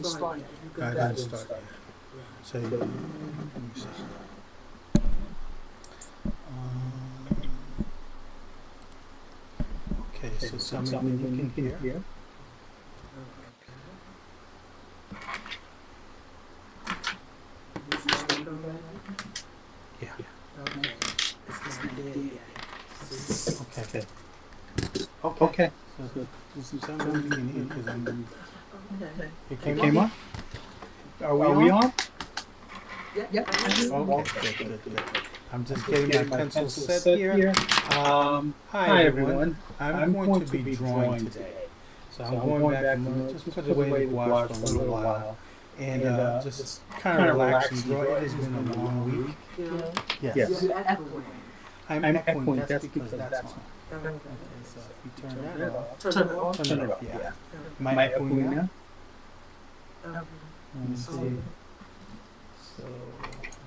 start yet. I didn't start yet. So, let me see. Okay, so tell me when you can hear. Yeah. Okay. It's not dead yet. Okay. Okay. So, just tell me when you can hear because Okay. it It came up. Are we on? Yeah. Okay. Good. I'm just getting my pencil set here. Hi everyone. I'm going to be drawing today. So I'm going back and just put away the gouache for a little while and just kind of relax and draw. It has been a long week. Yes. You're echoing. I'm echoing. That's because that's on. Okay. Okay, so if you turn that off, Turn it off. turn it off. Yeah. Am I echoing now? Okay. Let me see. So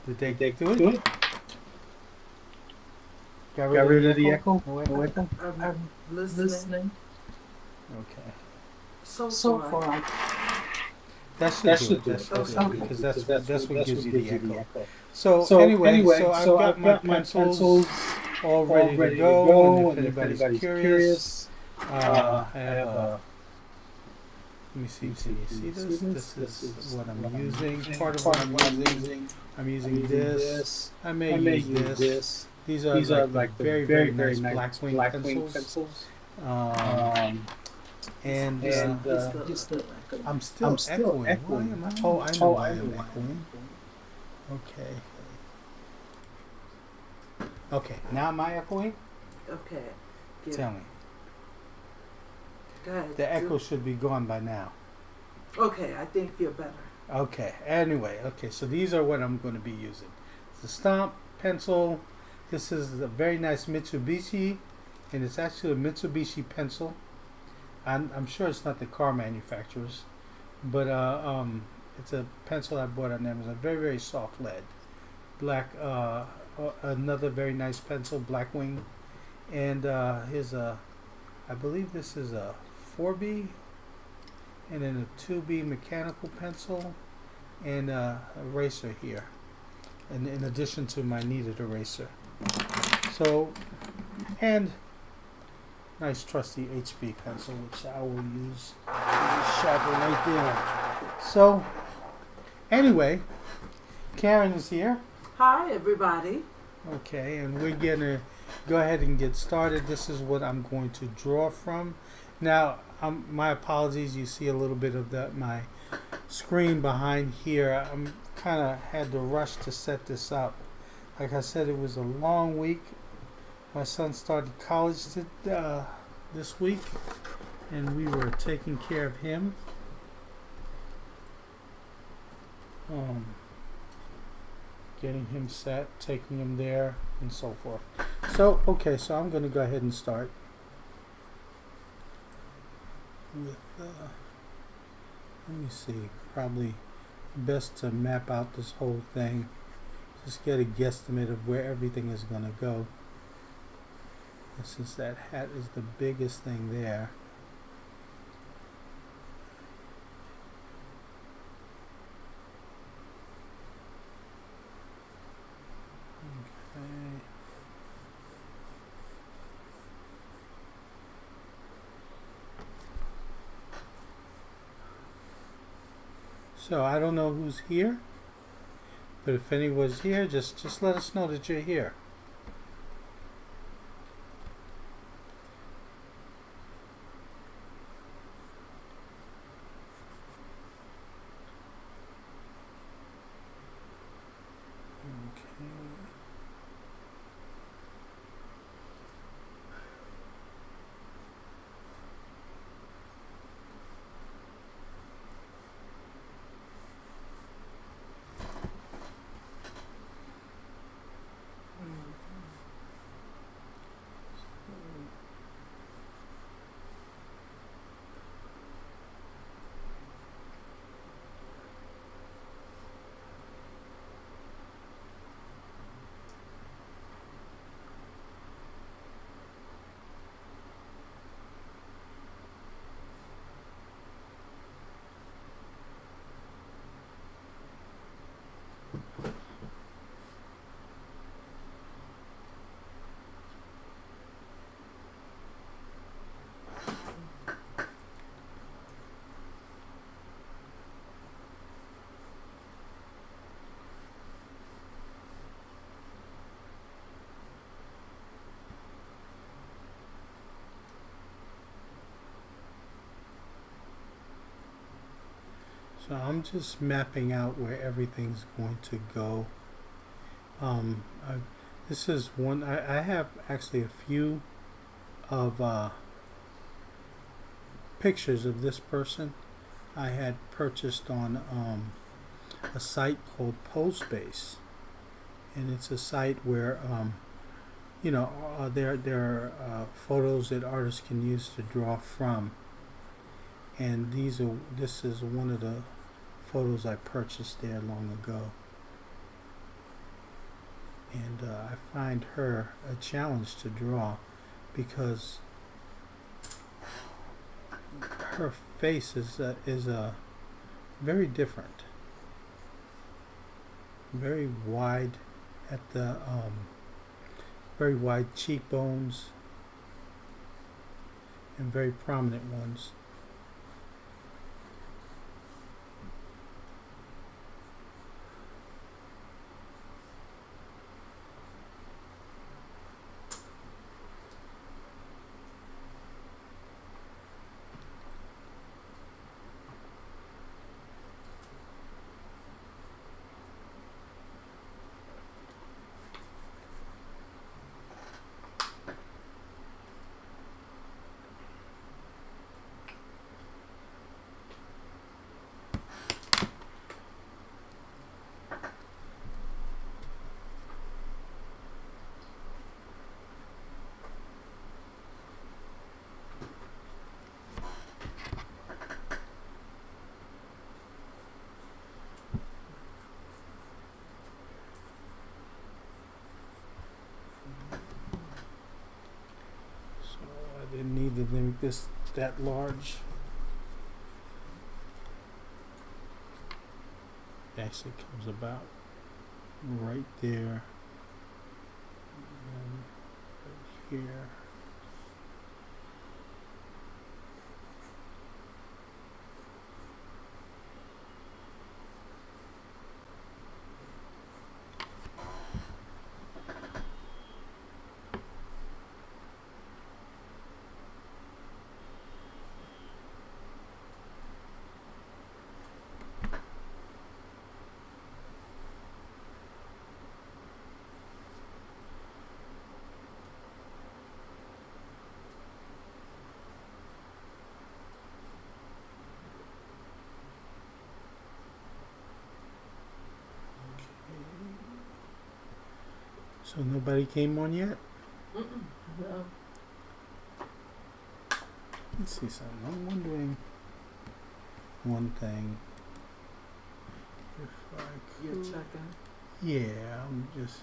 did they do it? Got rid of the echo? No echo? I'm listening. Okay. So far. That should do it. That's Okay. good because that's what gives you the echo. So anyway, so I've got my pencils all ready to go, and if anybody's curious, I have a. Let me see. Can you see this? This is what I'm using. Part of what I'm using. I'm using this. I may use this. These are like very nice black wing pencils. And I'm still echoing. Why am I? Oh, I know why I'm echoing. Okay. Now am I echoing? Okay. Tell me. Go ahead. The echo should be gone by now. Okay, I think you're better. Okay. Anyway, so these are what I'm going to be using. It's a stamp pencil. This is a very nice Mitsubishi, and it's actually a Mitsubishi pencil. I'm sure it's not the car manufacturers, but it's a pencil I bought on Amazon. Very soft lead, black. Another very nice pencil, black wing, and here's a. I believe this is a 4B, and then a 2B mechanical pencil, and a eraser here, and in addition to my kneaded eraser. So, and nice trusty HB pencil, which I will use sharper right there. So, anyway, Karen is here. Hi, everybody. Okay, and we're gonna go ahead and get started. This is what I'm going to draw from. Now, my apologies. You see a little bit of my screen behind here. I'm kind of had to rush to set this up. Like I said, it was a long week. My son started college this week, and we were taking care of him. Getting him set, taking him there, and so forth. So, okay, so I'm going to go ahead and start with, let me see, probably best to map out this whole thing. Just get a guesstimate of where everything is going to go. And since that hat is the biggest thing there. Okay. So I don't know who's here, but if anyone's here, just let us know that you're here. So I'm just mapping out where everything's going to go. I, this is one, I have actually a few of pictures of this person I had purchased on a site called Postbase, and it's a site where there are photos that artists can use to draw from, and this is one of the photos I purchased there long ago, and I find her a challenge to draw because her face is very different, very wide at the very wide cheekbones and very prominent ones. I didn't need to make this that large. It actually comes about right there, and right here. So nobody came on yet? No. Let's see something. I'm wondering one thing. If I You're could. checking. Yeah, I'm just.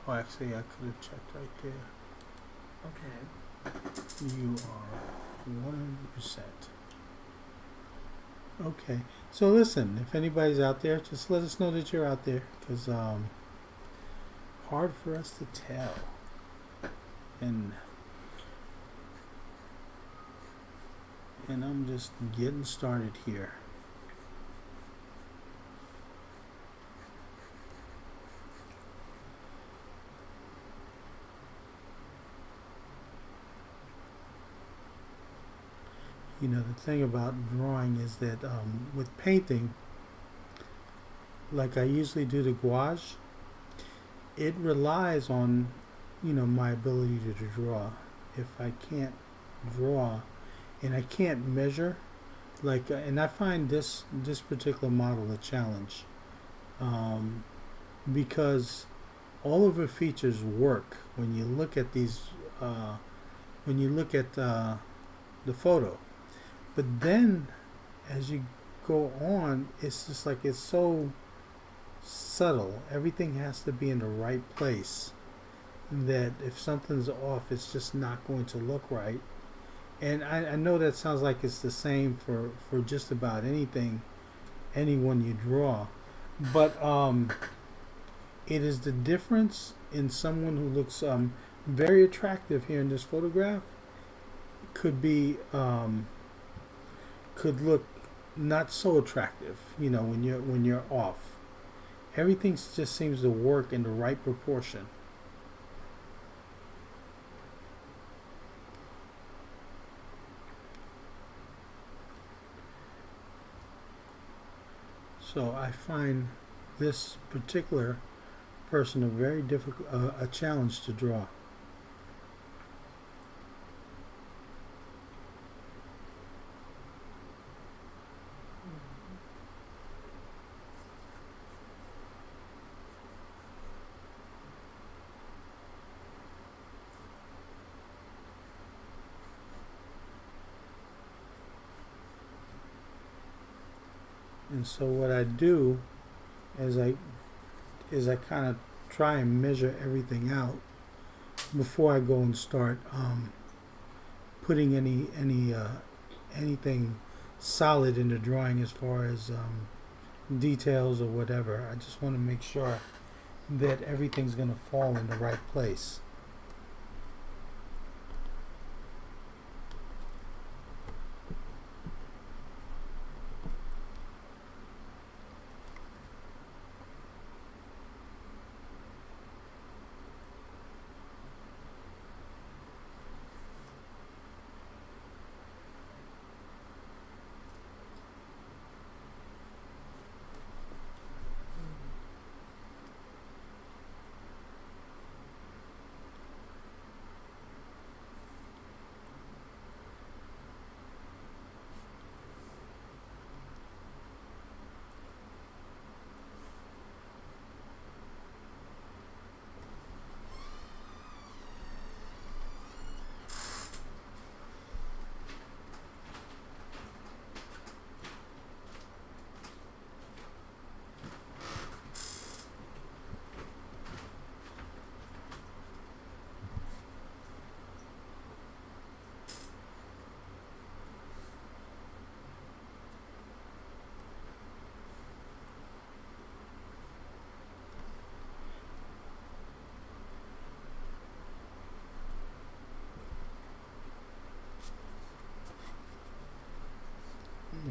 Oh, actually, I could have checked right there. Okay. You are 100%. Okay. So listen, if anybody's out there, just let us know that you're out there, because hard for us to tell. And I'm just getting started here. You know, the thing about drawing is that with painting, like I usually do the gouache, it relies on, my ability to draw. If I can't draw and I can't measure, and I find this particular model a challenge, because all of her features work when you look at the photo. But then, as you go on, it's just like it's so subtle. Everything has to be in the right place. That if something's off, it's just not going to look right. And I know that sounds like it's the same for just about anything, anyone you draw. But it is the difference in someone who looks very attractive here in this photograph could be could look not so attractive, when you're off. Everything just seems to work in the right proportion. So I find this particular person a very difficult, a challenge to draw. And so what I do is I kind of try and measure everything out before I go and start putting anything solid in the drawing as far as details or whatever. I just want to make sure that everything's going to fall in the right place.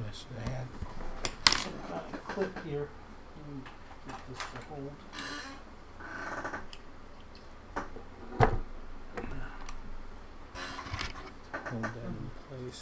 Yes, I had some kind of clip here. Let me get this to hold. Hold that in place.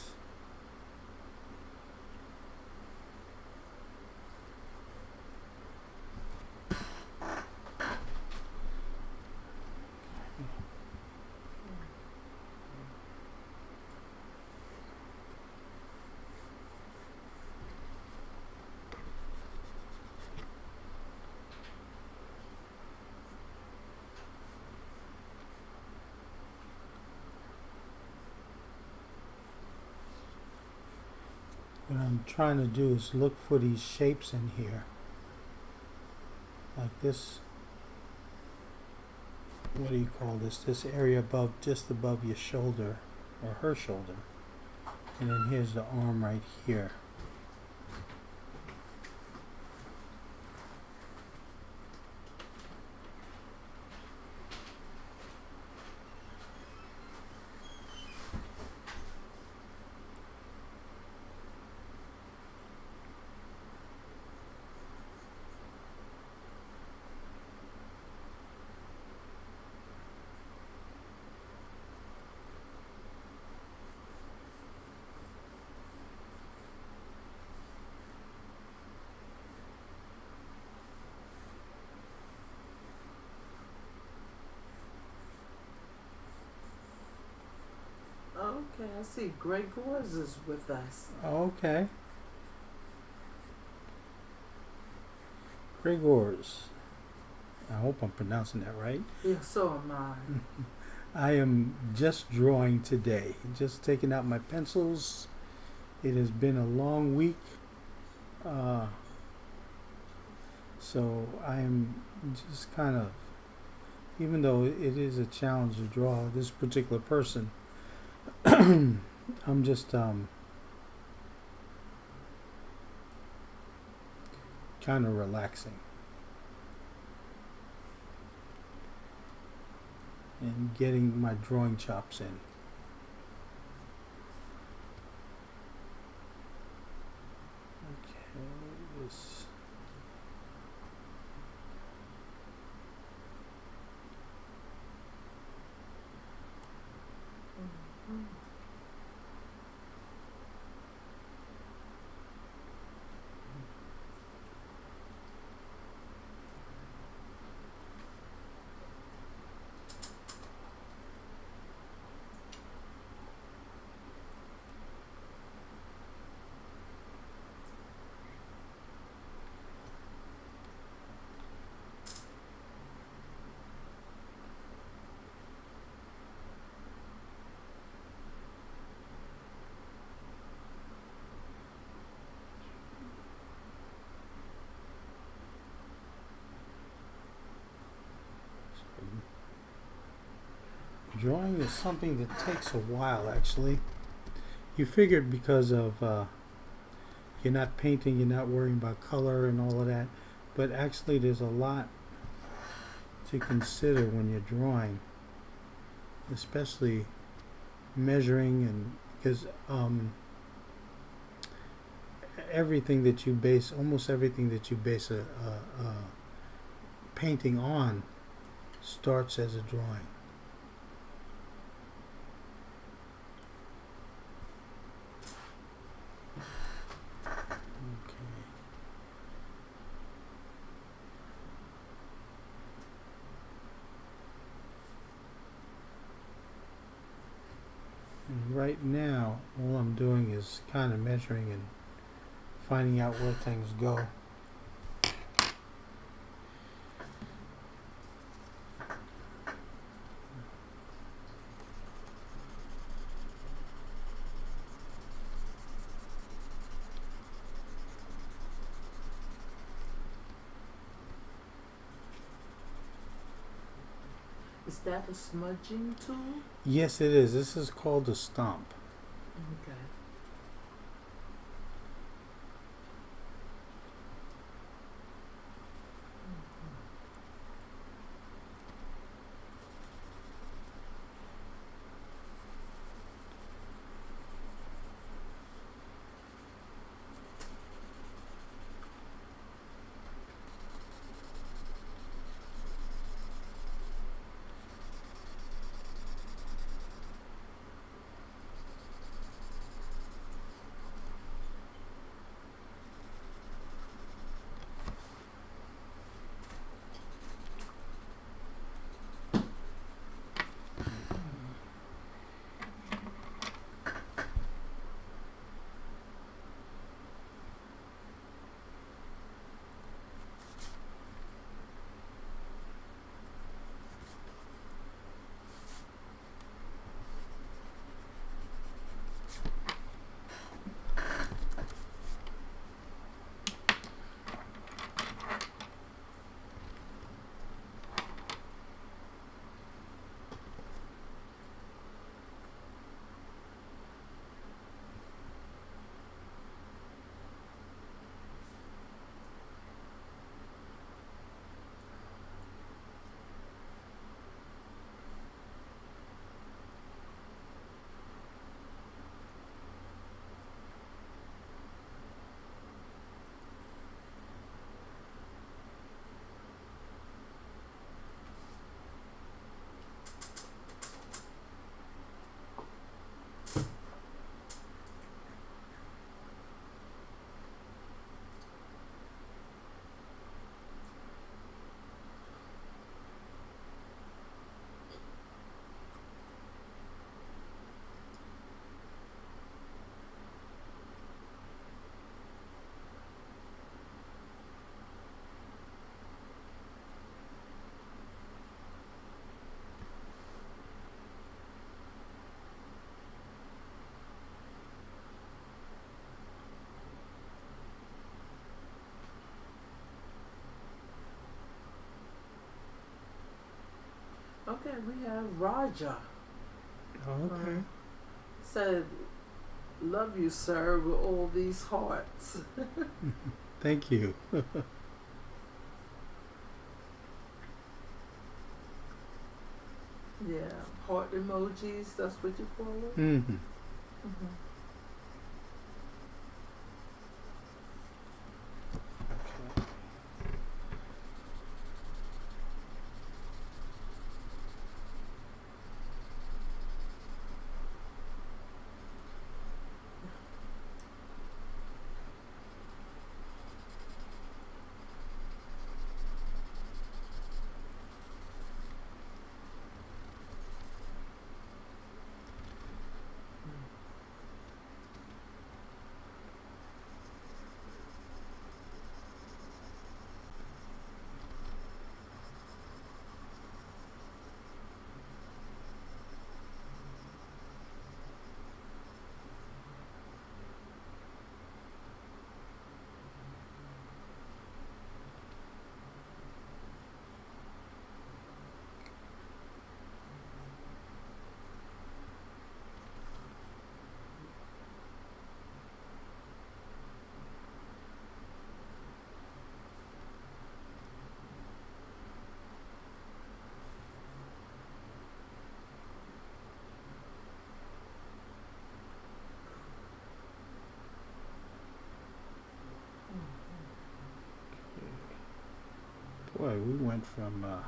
What I'm trying to do is look for these shapes in here. Like this, what do you call this? This area above, just above your shoulder, or her shoulder. And then here's the arm right here. Okay, I see Greg Gores is with us. Okay. Gregors. I hope I'm pronouncing that right. Yeah, so am I. I am just drawing today. Just taking out my pencils. It has been a long week. So I am just kind of, even though it is a challenge to draw this particular person, I'm just kind of relaxing and getting my drawing chops in. Okay, this. Drawing is something that takes a while, actually. You figured because of you're not painting, you're not worrying about color and all of that, but actually there's a lot to consider when you're drawing, especially measuring, and because almost everything that you base a painting on starts as a drawing. Okay. And right now, all I'm doing is kind of measuring and finding out where things go. Is that a smudging tool? Yes, it is. This is called a stomp. Okay. Okay, we have Raja. Okay. Said, "Love you, sir, with all these hearts." Thank you. Yeah, heart emojis. That's what you call it. Mm-hmm. Mm-hmm. Okay. Boy, we went from a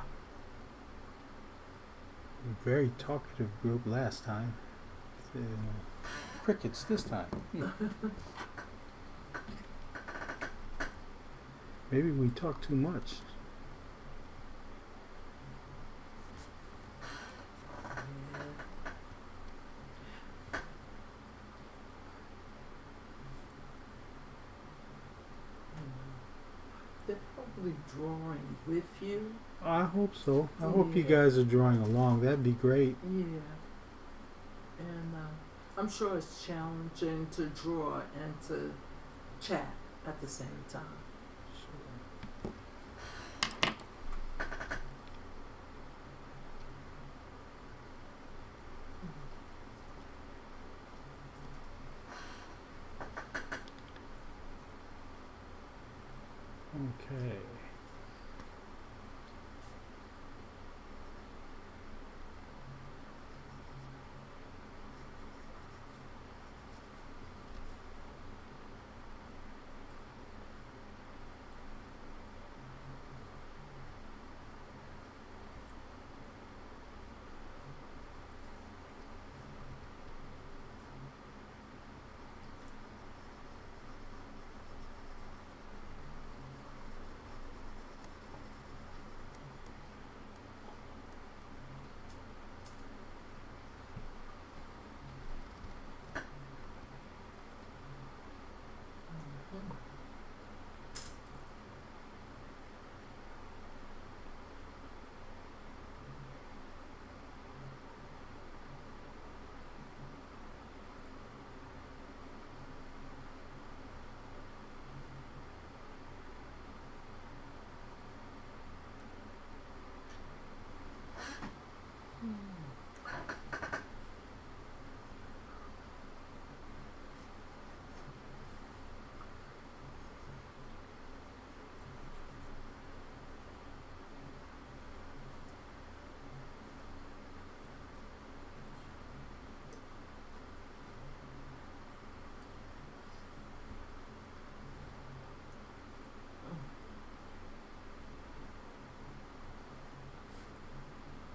very talkative group last time to crickets this time. Maybe we talk too much. They're probably drawing with you. I hope so. I hope you Yeah. guys are drawing along. That'd be great. Yeah. And I'm sure it's challenging to draw and to chat at the same time. Okay.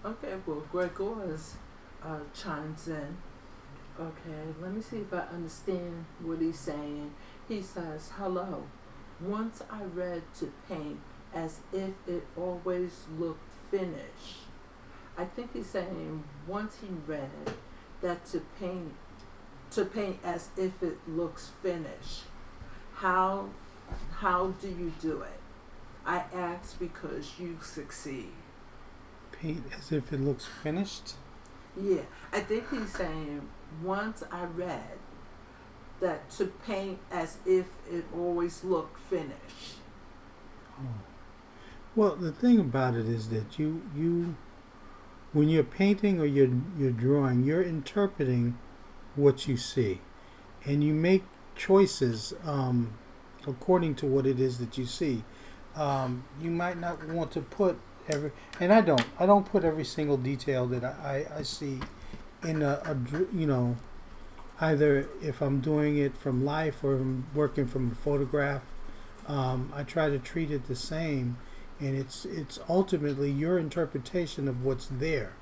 Okay, well, Gregor's chimes in. Okay, let me see if I understand what he's saying. He says, hello. Once I read to paint as if it always looked finished. I think he's saying once he read that to paint as if it looks finished. How do you do it? I ask because you succeed. Paint as if it looks finished. Yeah, I think he's saying once I read that to paint as if it always looked finished. Oh. Well, the thing about it is that you when you're painting or you're drawing, you're interpreting what you see, and you make choices according to what it is that you see. You might not want to put and I don't put every single detail that I see in either if I'm doing it from life or I'm working from a photograph. I try to treat it the same, and it's ultimately your interpretation of what's there.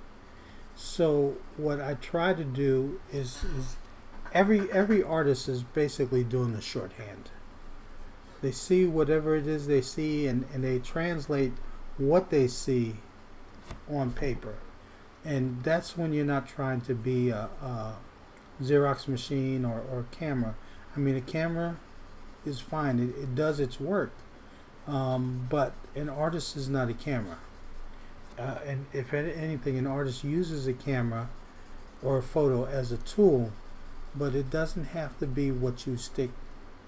So what I try to do is every artist is basically doing the shorthand. They see whatever it is they see, and they translate what they see on paper. And that's when you're not trying to be a Xerox machine or camera. I mean, a camera is fine. It does its work. But an artist is not a camera. And if anything, an artist uses a camera or a photo as a tool, but it doesn't have to be what you stick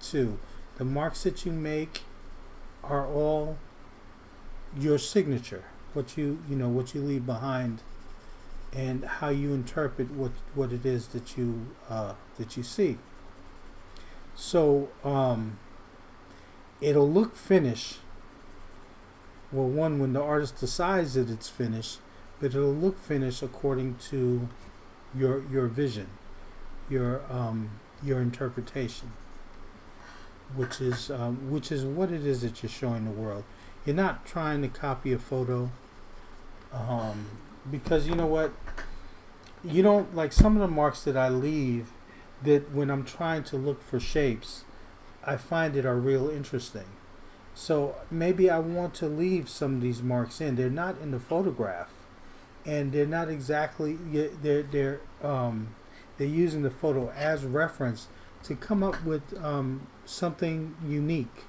to. The marks that you make are all your signature, what you leave behind, and how you interpret what it is that you see. So it'll look finished. Well, when the artist decides that it's finished, but it'll look finished according to your vision, your interpretation, which is what it is that you're showing the world. You're not trying to copy a photo, because you know what? You don't like some of the marks that I leave. That when I'm trying to look for shapes, I find it are real interesting. So maybe I want to leave some of these marks in. They're not in the photograph, and they're not exactly. They're using the photo as reference to come up with something unique.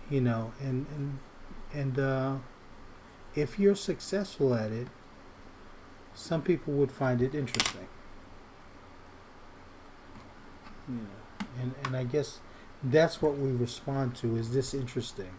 You know, and if you're successful at it, some people would find it interesting. You know, and I guess that's what we respond to. Is this interesting?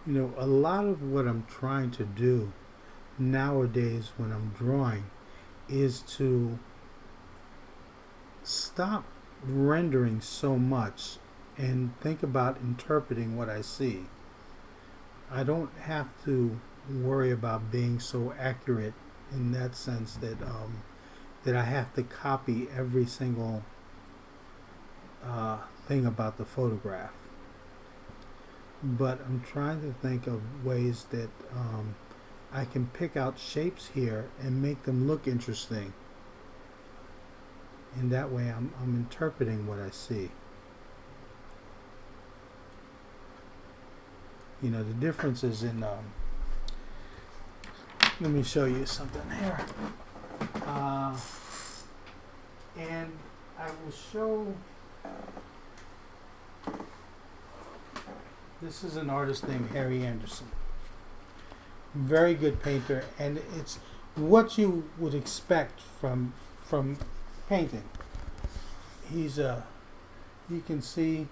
You know, a lot of what I'm trying to do nowadays when I'm drawing is to stop rendering so much and think about interpreting what I see. I don't have to worry about being so accurate in that sense that I have to copy every single thing about the photograph. But I'm trying to think of ways that I can pick out shapes here and make them look interesting. And that way I'm interpreting what I see. You know, the difference is in, let me show you something here. And I will show, this is an artist named Harry Anderson. Very good painter, and it's what you would expect from painting. He's you can see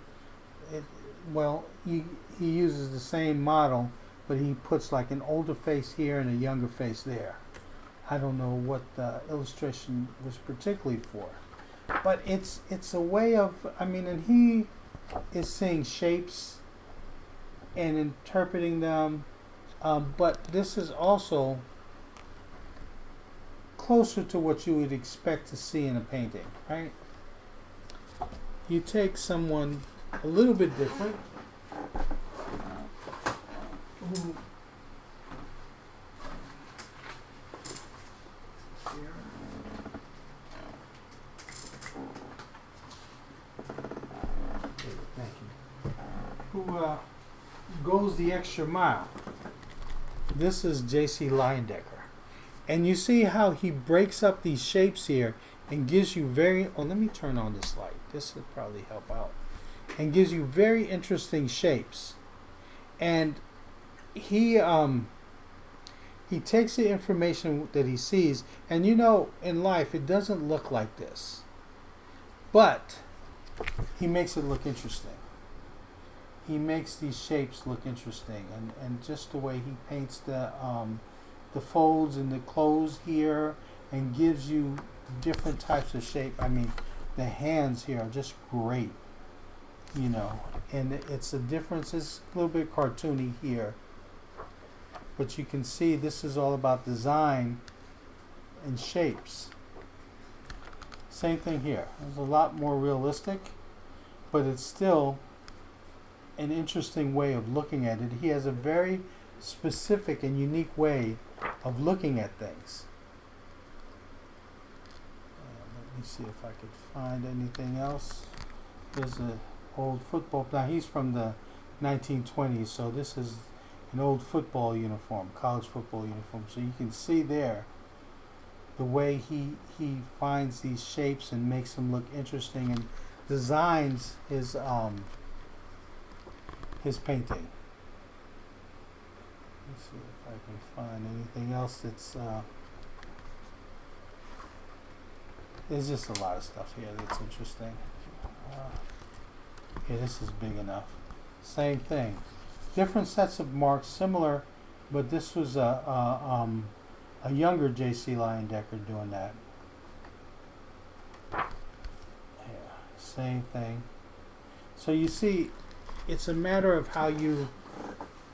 it, well, he uses the same model, but he puts like an older face here and a younger face there. I don't know what the illustration was particularly for, but it's a way of, I mean, and he is seeing shapes and interpreting them, but this is also closer to what you would expect to see in a painting, right? You take someone a little bit different who goes the extra mile. This is J.C. Leyendecker. And you see how he breaks up these shapes here and gives you very, oh, let me turn on this light. This would probably help out. And gives you very interesting shapes. And he takes the information that he sees, and you know, in life, it doesn't look like this. But he makes it look interesting. He makes these shapes look interesting, and just the way he paints the folds and the clothes here, and gives you different types of shape. I mean, the hands here are just great, you know, and it's a difference. It's a little bit cartoony here, but you can see this is all about design and shapes. Same thing here. It's a lot more realistic, but it's still an interesting way of looking at it. He has a very specific and unique way of looking at things. Let me see if I could find anything else. There's an old football. Now he's from the 1920s, so this is an old football uniform, college football uniform. So you can see there the way he finds these shapes and makes them look interesting and designs his painting. Let's see if I can find anything else that's There's just a lot of stuff here that's interesting. Yeah, this is big enough. Same thing. Different sets of marks, similar, but this was a younger J.C. Leyendecker doing that. Yeah, same thing. So you see, it's a matter of how you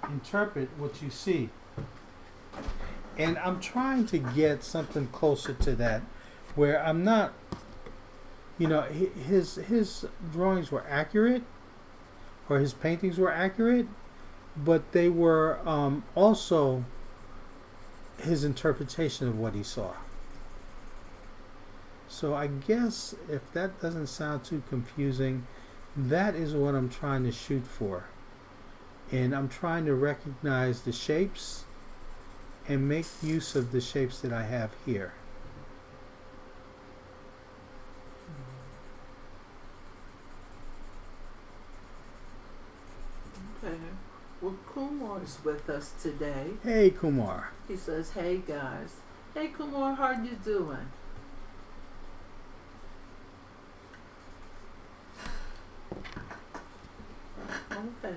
interpret what you see. And I'm trying to get something closer to that, where I'm not, his drawings were accurate, or his paintings were accurate, but they were also his interpretation of what he saw. So I guess if that doesn't sound too confusing, that is what I'm trying to shoot for. And I'm trying to recognize the shapes and make use of the shapes that I have here. Okay. Well, Kumar's with us today. Hey, Kumar. He says, "Hey guys." Hey Kumar, how you doing? Okay.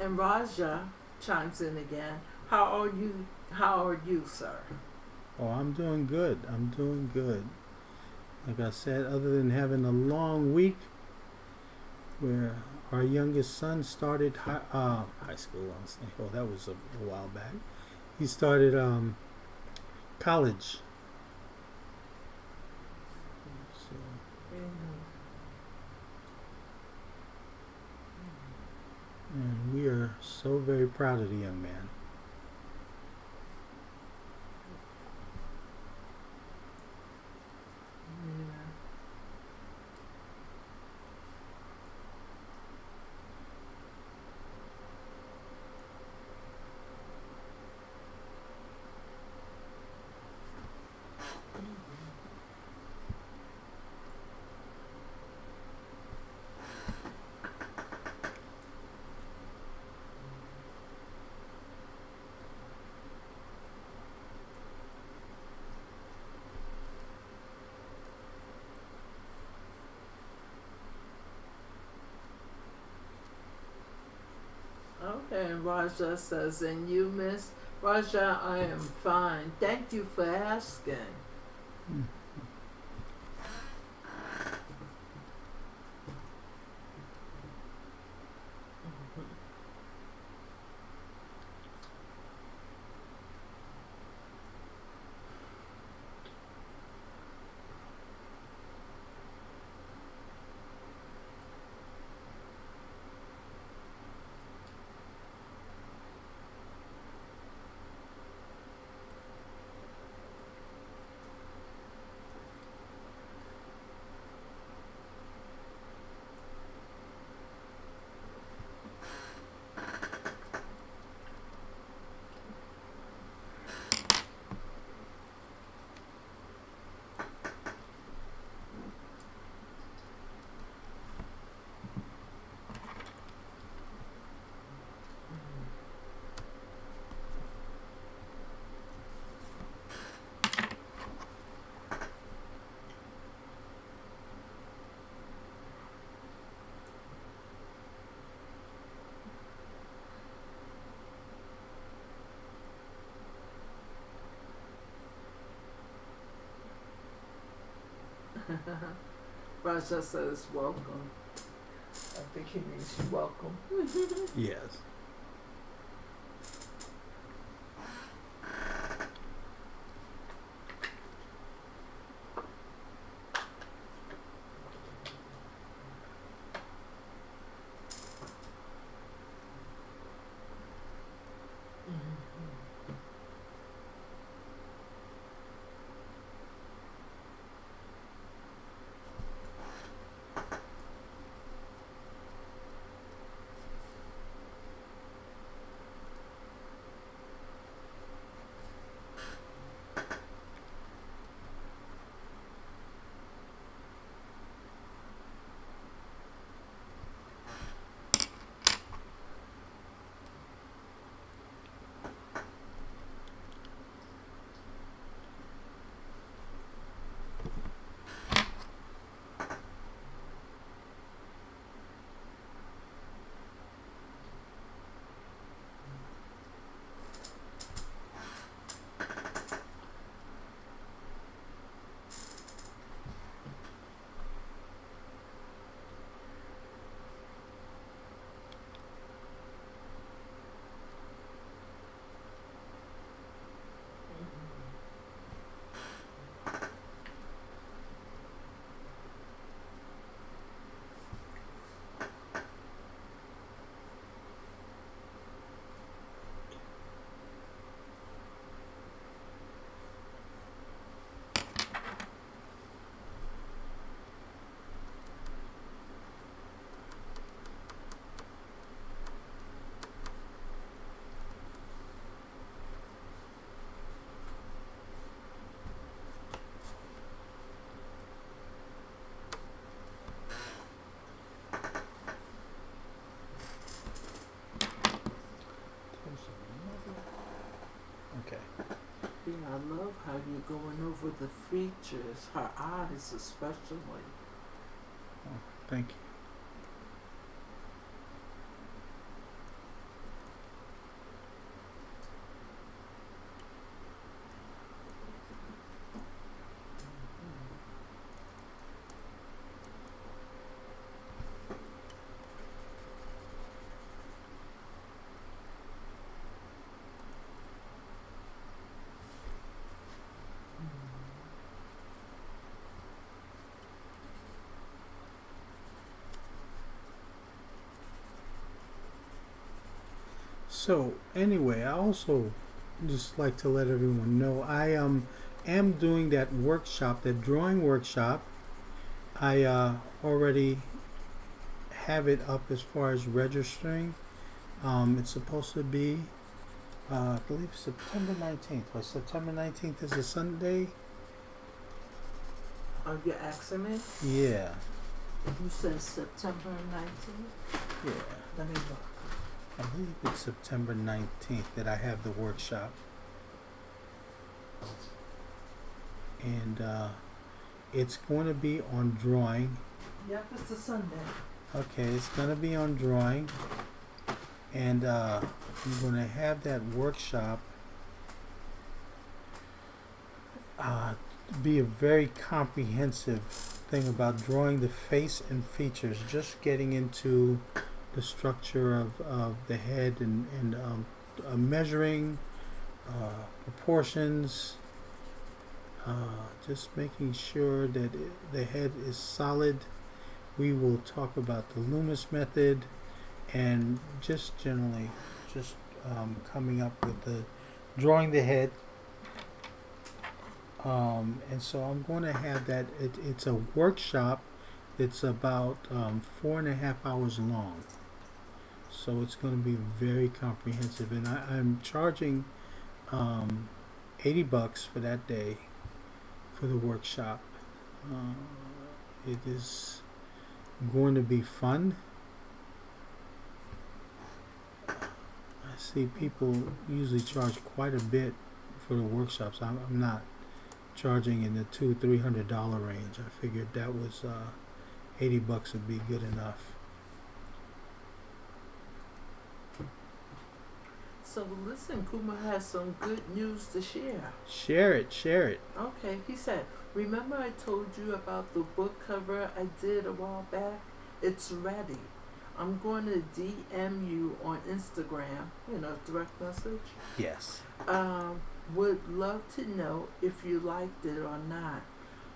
And Raja chimes in again. How are you? How are you, sir? Oh, I'm doing good. I'm doing good. Like I said, other than having a long week where our youngest son started high school. Oh, that was a while back. He started college. So, and we are so very proud of the young man. Okay, and Raja says, "And you, Miss Raja, I am fine. Thank you for asking." Mm. Raja says, "Welcome." I think he means welcome. Yes. over the features, her eyes especially. Oh, thank you. So anyway, I also just like to let everyone know I am doing that workshop, that drawing workshop. I already have it up as far as registering. It's supposed to be, I believe September 19th. Was September 19th is a Sunday? Are you asking me? Yeah. You said September 19th? Yeah. Let me look. I believe it's September 19th that I have the workshop. And it's going to be on drawing. Yep, it's a Sunday. Okay, it's going to be on drawing. And I'm going to have that workshop be a very comprehensive thing about drawing the face and features, just getting into the structure of the head and measuring proportions, just making sure that the head is solid. We will talk about the Loomis method and just generally just coming up with the drawing the head. And so I'm going to have that. It's a workshop. It's about 4.5 hours long. So it's going to be very comprehensive, and I'm charging $80 for that day for the workshop. It is going to be fun. I see people usually charge quite a bit for the workshops. I'm not charging in the $200-300 range. I figured that was $80 would be good enough. So listen, Kuma has some good news to share. Share it. Okay, he said, remember I told you about the book cover I did a while back? It's ready. I'm going to DM you on Instagram, direct message. Yes. Would love to know if you liked it or not.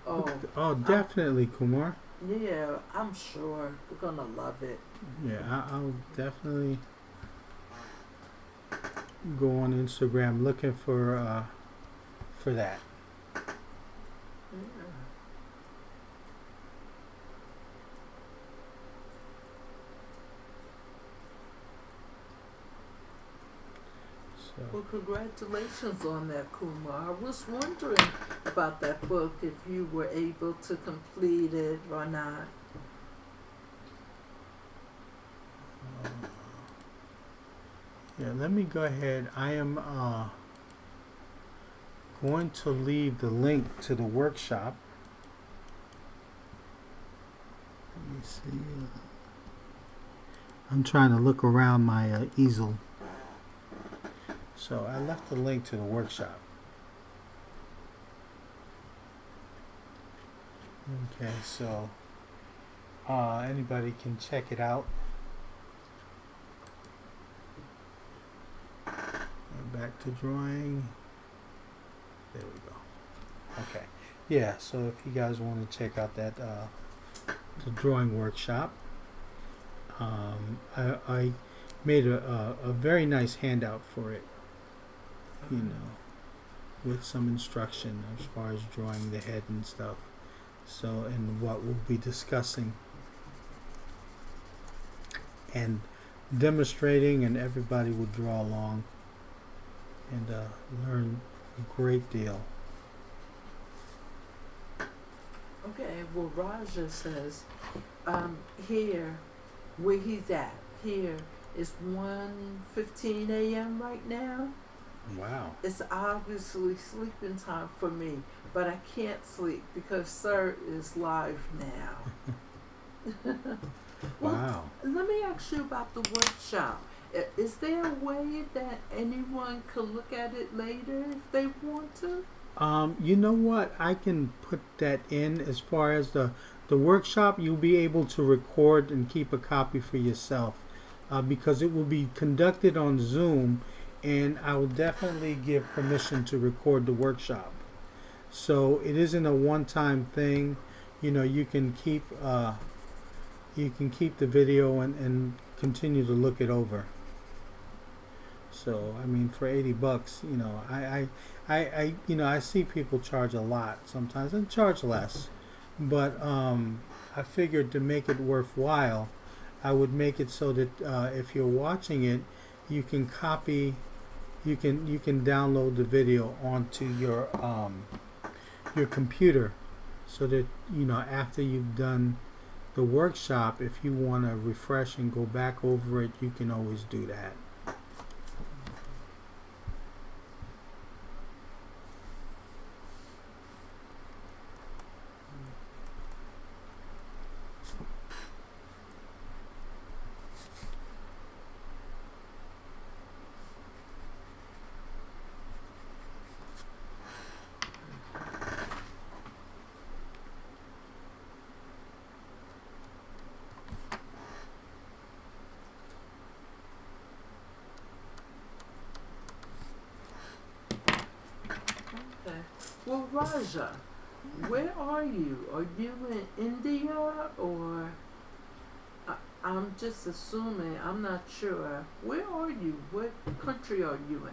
Oh, definitely, Kumar. Yeah, I'm sure we're going to love it. Yeah, I'll definitely go on Instagram looking for that. Yeah. So Well, congratulations on that, Kumar. I was wondering about that book, if you were able to complete it or not. yeah, let me go ahead. I am going to leave the link to the workshop. Let me see. I'm trying to look around my easel. So I left the link to the workshop. Okay, so anybody can check it out. Back to drawing. There we go. Okay. Yeah, so if you guys want to check out that the drawing workshop, I made a very nice handout for it, with some instruction as far as drawing the head and stuff. So, and what we'll be discussing and demonstrating, and everybody will draw along and learn a great deal. Okay, well, Raja says, here, where he's at, here is 1:15 a.m. right now. Wow. It's obviously sleeping time for me, but I can't sleep because Sir is live now. Well, Wow. let me ask you about the workshop. Is there a way that anyone could look at it later if they want to? You know what? I can put that in as far as the workshop. You'll be able to record and keep a copy for yourself because it will be conducted on Zoom, and I will definitely give permission to record the workshop. So it isn't a one-time thing. You know, you can keep the video and continue to look it over. So I mean, for $80, you know, you know, I see people charge a lot sometimes and charge less, but I figured to make it worthwhile, I would make it so that if you're watching it, you can copy, you can download the video onto your computer, so that you know after you've done the workshop, if you want to refresh and go back over it, you can always do that. Okay. Well, Raja, where are you? Are you in India or? I'm just assuming. I'm not sure. Where are you? What country are you in?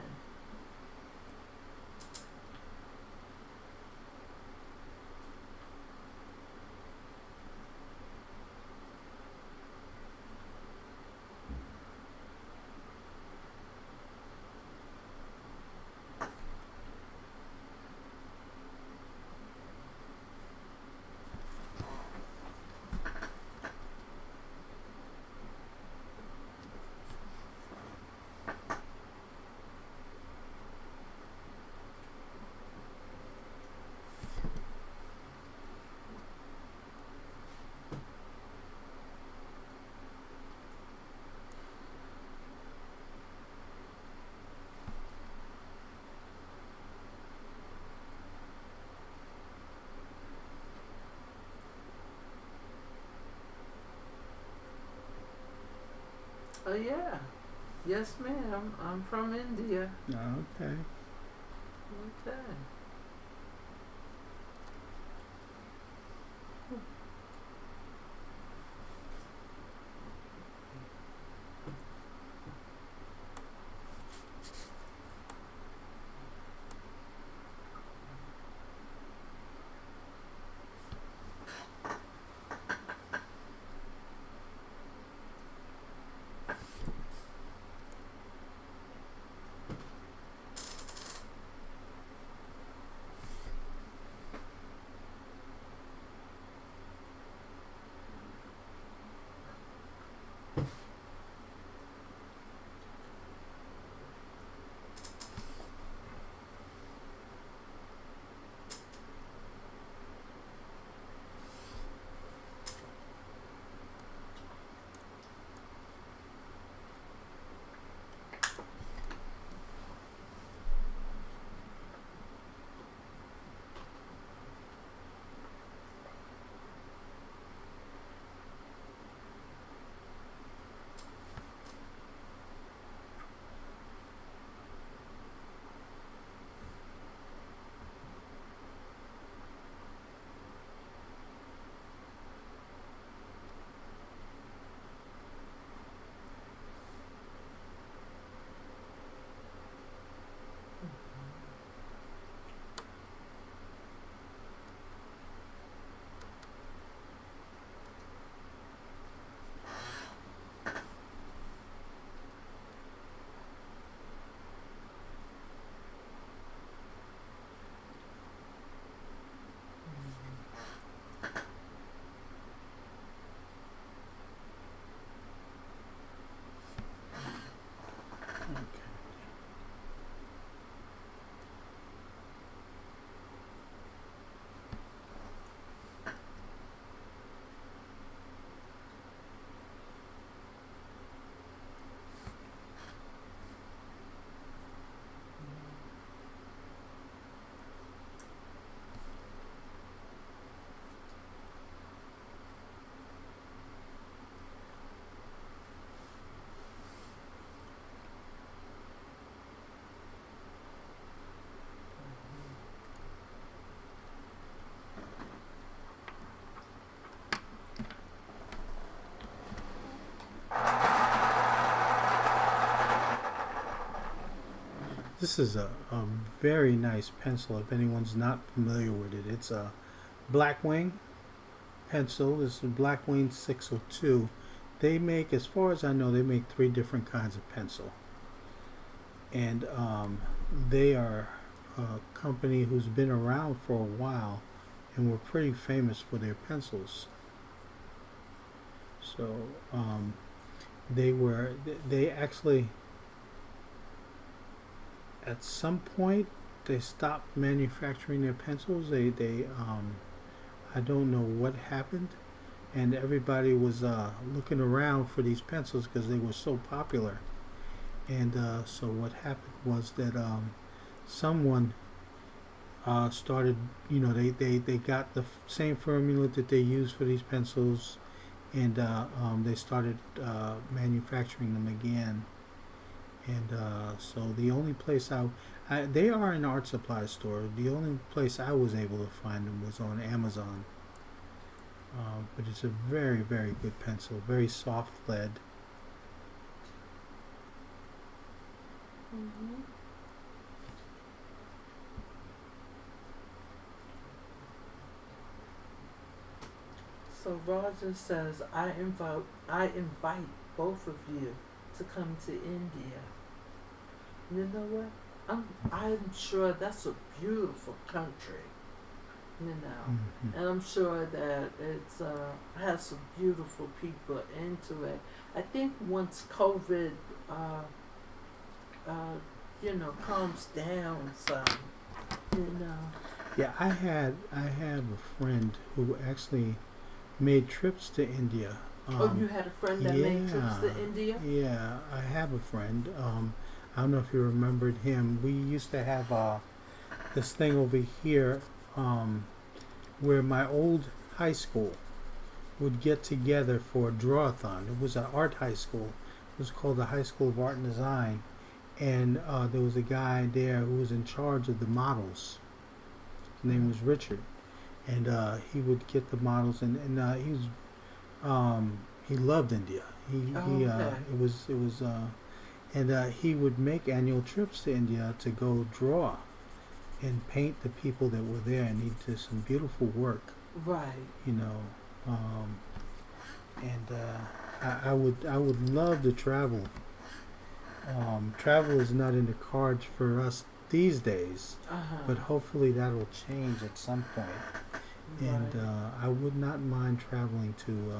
Oh yeah. Yes, ma'am. I'm from India. Okay. Okay. This is a very nice pencil. If anyone's not familiar with it, it's a Blackwing pencil. This is Blackwing 602. They make, as far as I know, they make 3 different kinds of pencil, and they are a company who's been around for a while, and were pretty famous for their pencils. So they actually, at some point, they stopped manufacturing their pencils. They I don't know what happened, and everybody was looking around for these pencils because they were so popular. And so what happened was that someone started, they got the same formula that they use for these pencils, and they started manufacturing them again. And so the only place they are an art supply store. The only place I was able to find them was on Amazon. But it's a very, very good pencil, very soft lead. Mm-hmm. So Roger says, I invite both of you to come to India. You know what? I'm sure that's a beautiful country. You know, Mm-hmm. and I'm sure that it's has some beautiful people into it. I think once COVID, calms down some, you know. Yeah, I have a friend who actually made trips to India. Oh, you had a friend that made trips to India? Yeah, I have a friend. I don't know if you remembered him. We used to have this thing over here where my old high school would get together for a draw-a-thon. It was an art high school. It was called the High School of Art and Design. And there was a guy there who was in charge of the models. His name was Richard. And he would get the models, and he was he loved India. It was and he would make annual trips to India to go draw and paint the people that were there, and he did some beautiful work. Right. And I would love to travel. Travel is not in the cards for us these days, but hopefully that'll change at some point. Right. And I would not mind traveling to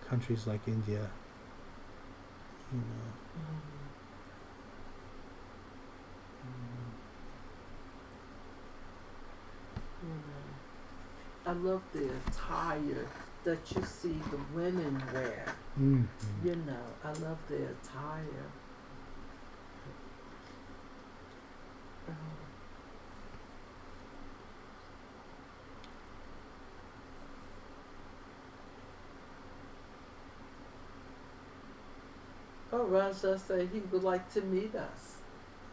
countries like India. I love the attire that you see the women wear. Mm-hmm. I love the attire. Oh, Raja said he would like to meet us.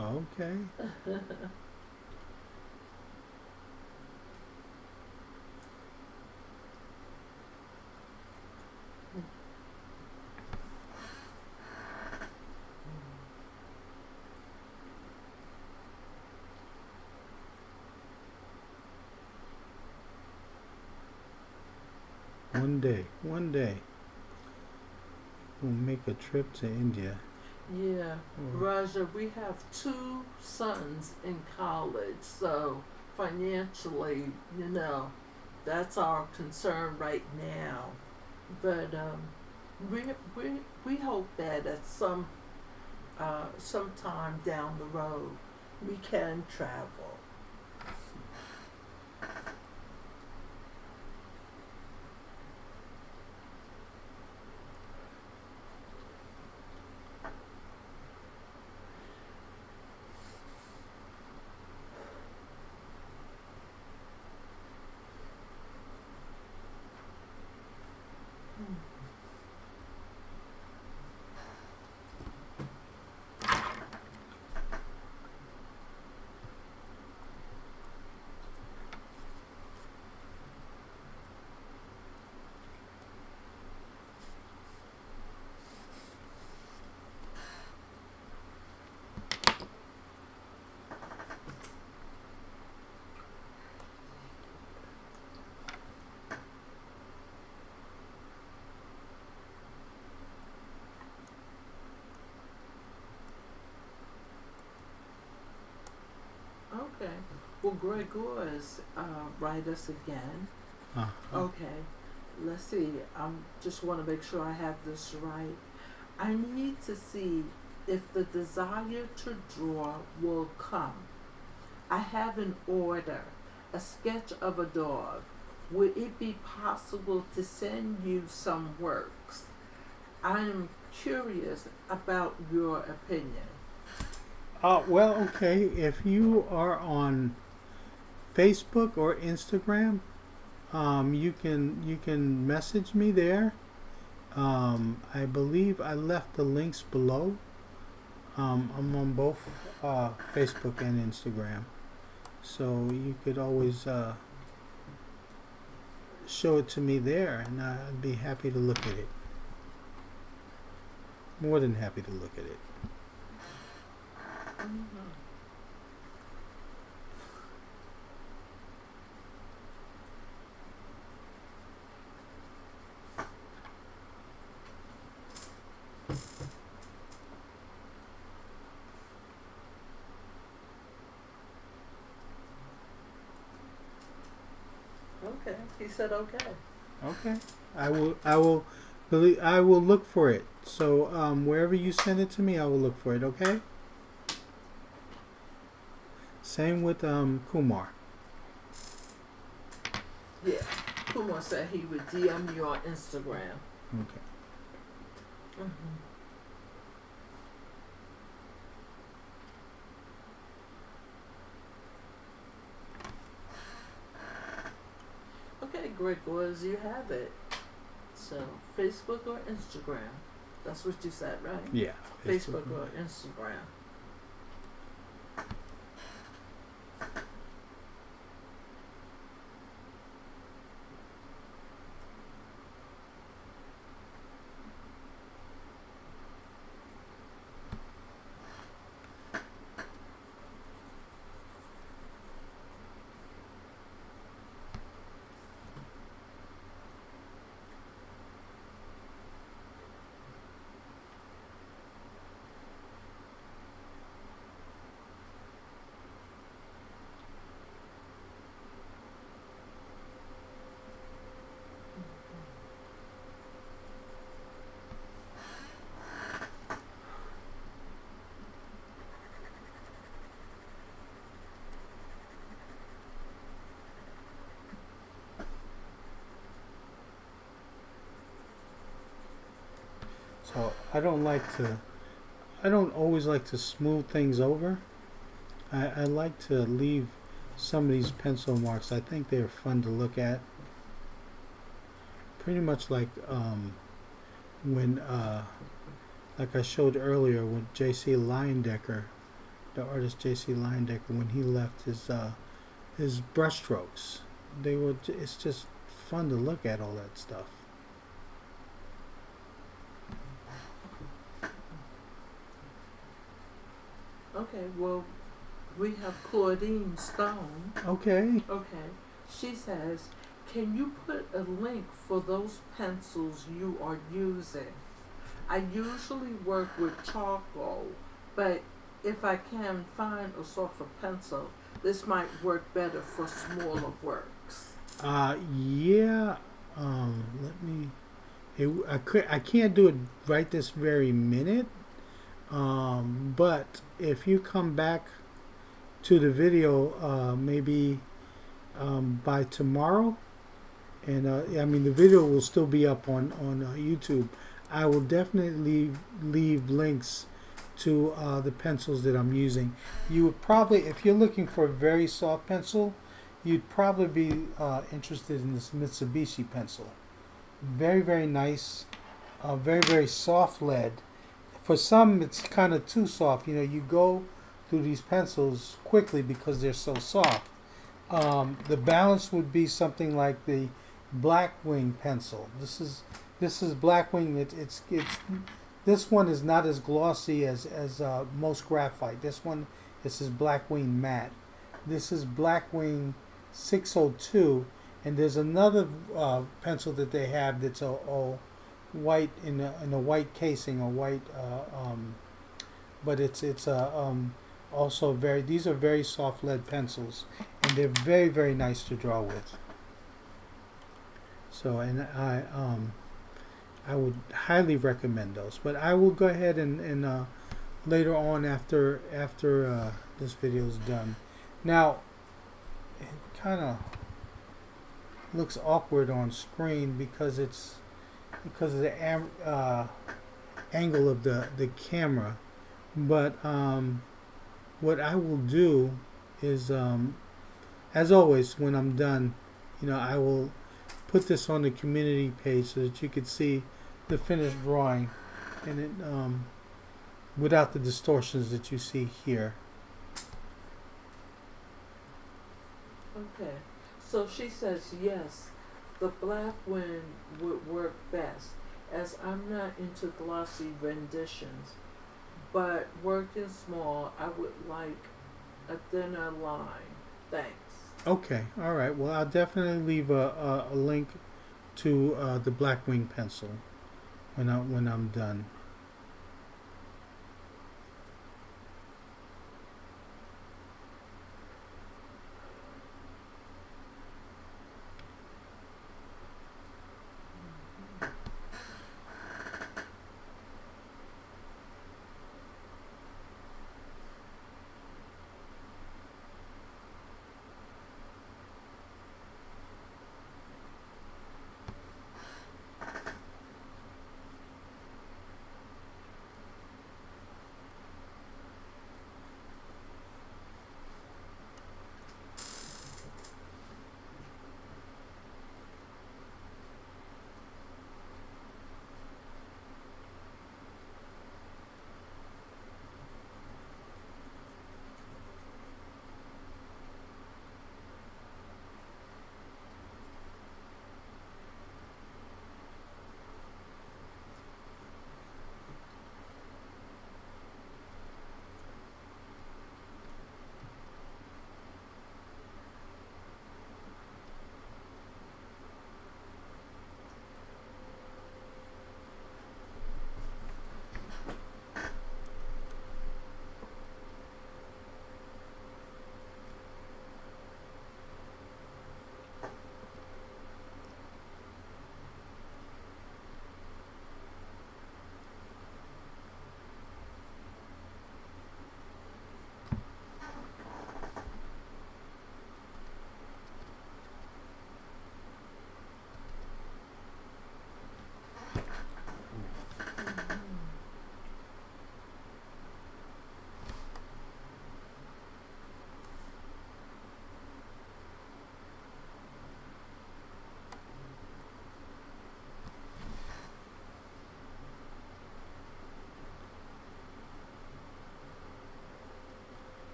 Okay. One day, we'll make a trip to India. Yeah, Raja, we have 2 sons in college, so financially, that's our concern right now. But we hope that at sometime down the road we can travel. Gregor's write us again. Uh-huh. Okay, let's see. I just want to make sure I have this right. I need to see if the desire to draw will come. I have an order, a sketch of a dog. Would it be possible to send you some works? I am curious about your opinion. Well, okay. If you are on Facebook or Instagram, you can message me there. I believe I left the links below. I'm on both Facebook and Instagram, so you could always show it to me there, and I'd be happy to look at it. More than happy to look at it. Mm-hmm. Okay, he said okay. Okay, I will look for it. So wherever you send it to me, I will look for it. Okay. Same with Kumar. Yeah, Kumar said he would DM you on Instagram. Okay. Mm-hmm. Okay, Gregors, you have it. So, Facebook or Instagram? That's what you said, right? Yeah. Facebook or Instagram. So I don't always like to smooth things over. I like to leave some of these pencil marks. I think they're fun to look at. Pretty much like when like I showed earlier with J.C. Leyendecker, the artist J.C. Leyendecker, when he left his brushstrokes. It's just fun to look at all that stuff. Okay, well, we have Claudine Stone. Okay. Okay. She says, can you put a link for those pencils you are using? I usually work with charcoal, but if I can find a softer pencil, this might work better for smaller works. Yeah. Let me. I can't do it right this very minute. But if you come back to the video, maybe by tomorrow, and I mean the video will still be up on YouTube. I will definitely leave links to the pencils that I'm using. You would probably, if you're looking for a very soft pencil, you'd probably be interested in this Mitsubishi pencil. Very, very nice, very, very soft lead. For some, it's kind of too soft. You know, you go through these pencils quickly because they're so soft. The balance would be something like the Blackwing pencil. This is Blackwing. It's this one is not as glossy as most graphite. This is Blackwing matte. This is Blackwing 602, and there's another pencil that they have that's a white in a white casing, or white, but it's also very. These are very soft lead pencils, and they're very, very nice to draw with. So, and I would highly recommend those. But I will go ahead and later on after this video is done. Now, it kind of looks awkward on screen because of the angle of the camera. But what I will do is, as always, when I'm done, I will put this on the community page so that you could see the finished drawing, and it without the distortions that you see here. Okay, so she says yes, the black wing would work best, as I'm not into glossy renditions, but working small, I would like a thinner line. Thanks. Okay, all right. Well, I'll definitely leave a link to the black wing pencil when I'm done.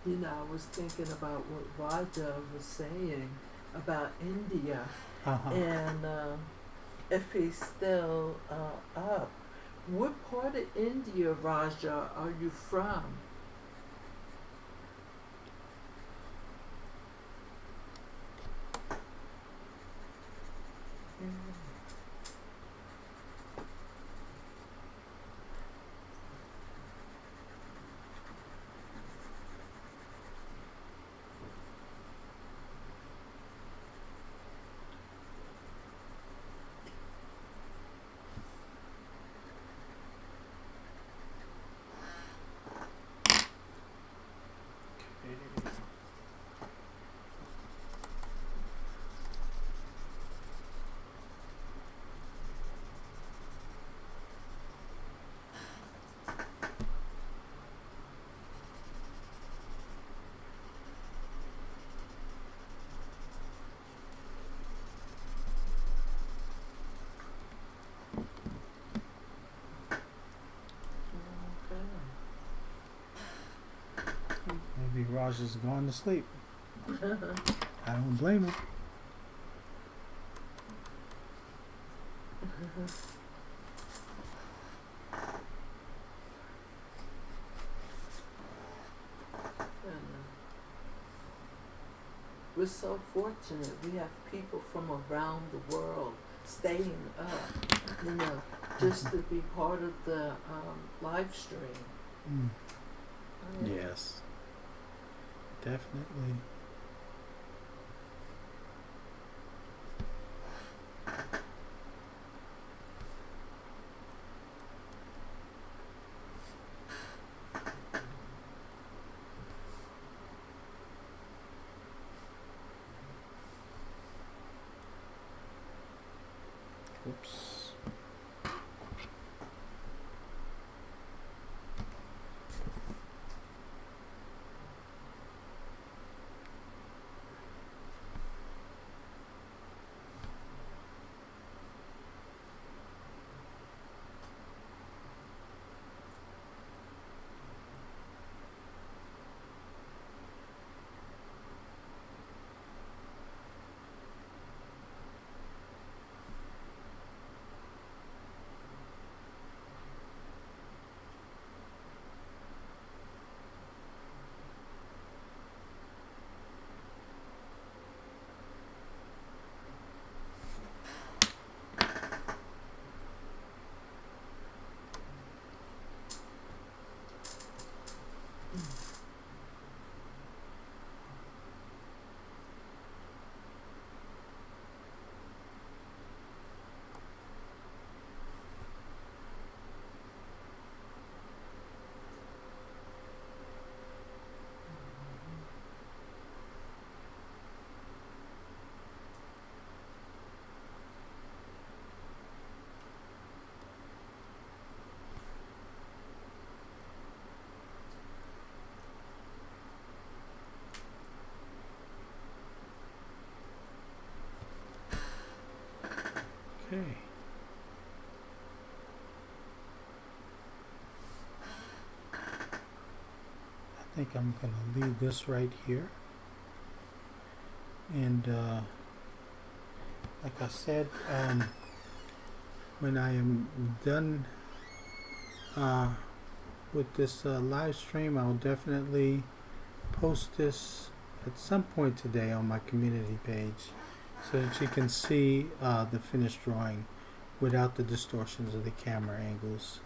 I was thinking about what Raja was saying about India, Uh-huh. and if he's still up. What part of India, Raja, are you from? Maybe Roger's gone to sleep. Okay. I don't blame him. We're so fortunate. We have people from around the world staying up, just to be part of the live stream. Mm. Oh, Yes, definitely. Oops. Okay. I think I'm going to leave this right here. And like I said, when I am done with this live stream, I'll definitely post this at some point today on my community page so that you can see the finished drawing without the distortions of the camera angles.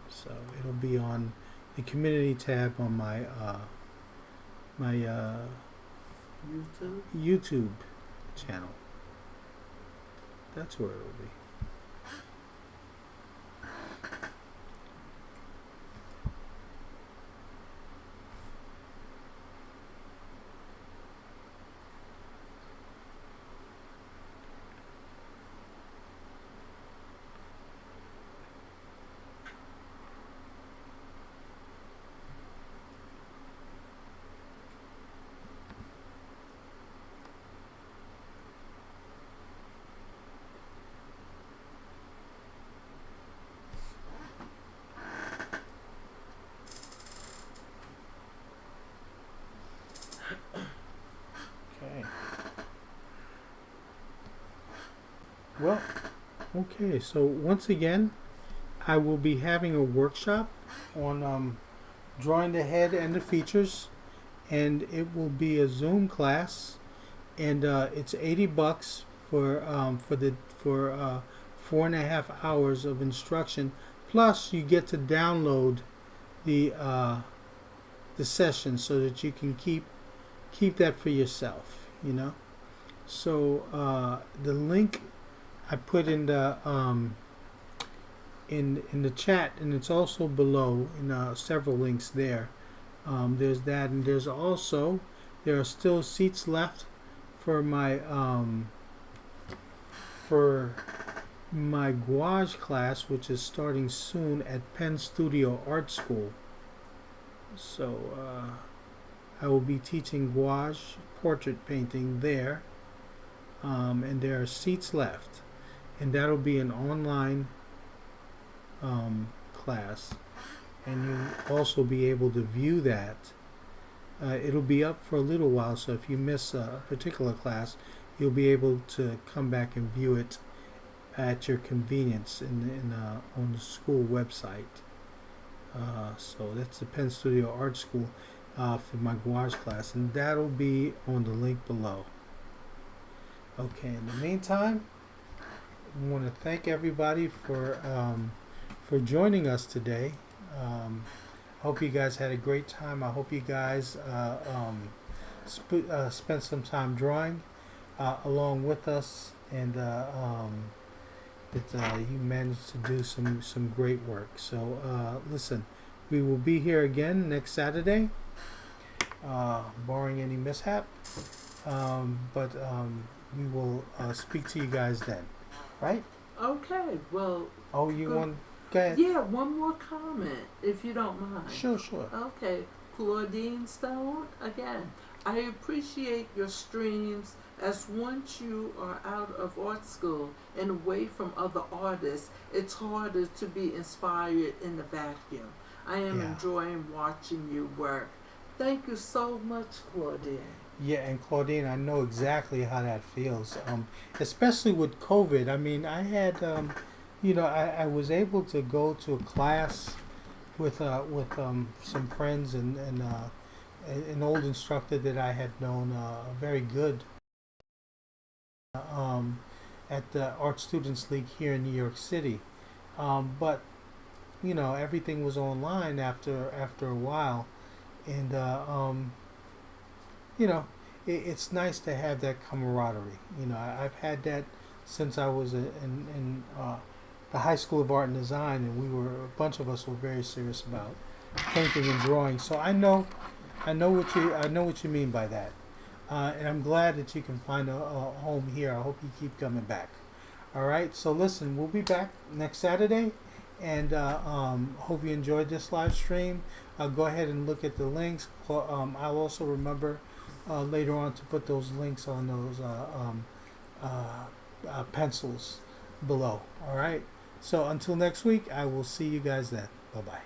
So it'll be on the community tab on my YouTube channel. That's where it'll be. Well, okay. So once again, I will be having a workshop on drawing the head and the features, and it will be a Zoom class, and it's $80 for 4.5 hours of instruction. Plus, you get to download the session so that you can keep that for yourself. So the link I put in the in the chat, and it's also below in several links there. There's that, and there are still seats left for my gouache class, which is starting soon at Penn Studio Art School. So I will be teaching gouache portrait painting there, and there are seats left, and that'll be an online class, and you'll also be able to view that. It'll be up for a little while, so if you miss a particular class, you'll be able to come back and view it at your convenience on the school website. So that's the Penn Studio Art School for my gouache class, and that'll be on the link below. Okay, in the meantime, I want to thank everybody for joining us today. Hope you guys had a great time. I hope you guys spent some time drawing along with us, and that you managed to do some great work. So listen, we will be here again next Saturday, barring any mishap. But we will speak to you guys then, right? Okay, well. Oh, you want? Go ahead. Yeah, one more comment, if you don't mind. Sure. Okay, Claudine Stone, again, I appreciate your streams, as once you are out of art school and away from other artists, it's harder to be inspired in the vacuum. I am enjoying watching you work. Thank you so much, Claudine. Yeah, and Claudine, I know exactly how that feels, especially with COVID. I mean, I had, I was able to go to a class with some friends and an old instructor that I had known, very good, at the Art Students League here in New York City. But everything was online after a while, and it's nice to have that camaraderie. I've had that since I was in the High School of Art and Design, and a bunch of us were very serious about painting and drawing. So I know what you mean by that, and I'm glad that you can find a home here. I hope you keep coming back. All right. So listen, we'll be back next Saturday, and hope you enjoyed this live stream. Go ahead and look at the links. I'll also remember later on to put those links on those pencils below. All right. So until next week, I will see you guys then. Bye-bye.